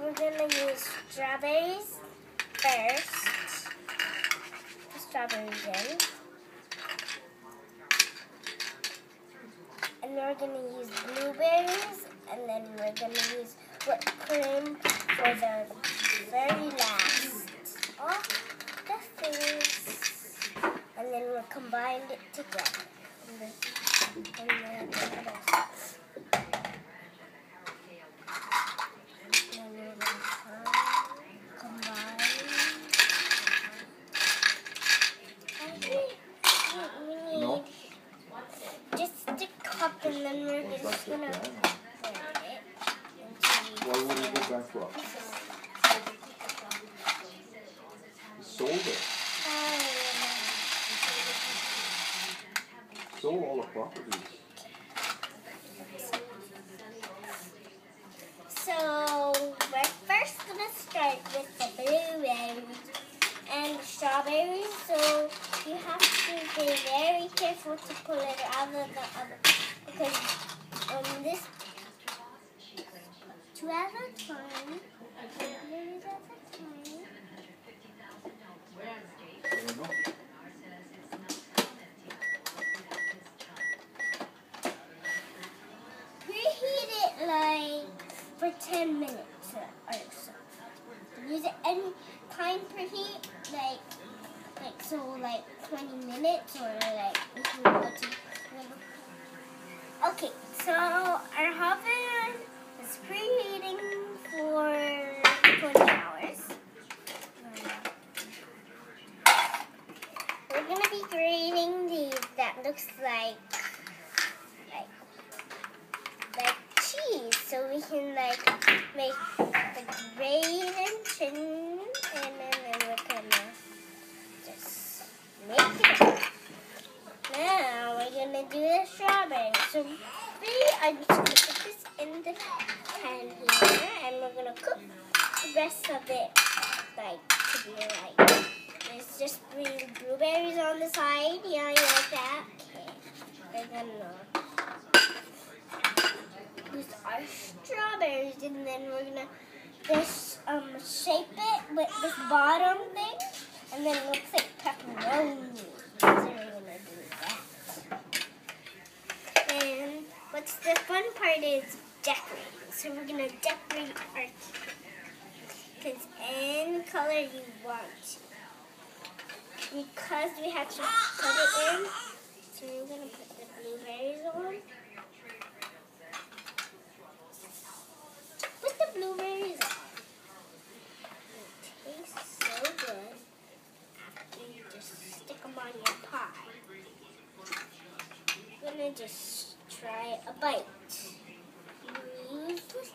we're gonna use strawberries first. Put strawberries in. And we're gonna use blueberries, and then we're gonna use whipped cream for the very last of the fizz. And then we'll combine it together. And then combine. No. Just stick up, and then we're just gonna put it into Why would it go bankrupt? You sold it. Sold all the properties. So we're first gonna start with the blueberries and strawberries. So you have to be very careful to pull it out of the oven because this two at a time. Blueberries at a time. I don't know. Preheat it like for 10 minutes or so. Use it any kind preheat, like 20 minutes or like if you want to. Okay, so our oven is preheating for 20 hours. We're gonna be grating these that looks like cheese, so we can make the gradation, and then we're gonna just make it. Now we're gonna do the strawberries. So I'm just gonna put this in the pan here, and we're gonna cook the rest of it to be like. There's just 3 blueberries on the side. Yeah, you like that? Okay. We're gonna use our strawberries, and then we're gonna just shape it with this bottom thing, and then it looks like pepperoni. So we're gonna do that. And what's the fun part is decorating. So we're gonna decorate our cake because any color you want. Because we have to put it in, so we're gonna put the blueberries on. Put the blueberries on. It tastes so good after you just stick them on your pie. I'm gonna just try a bite. Use this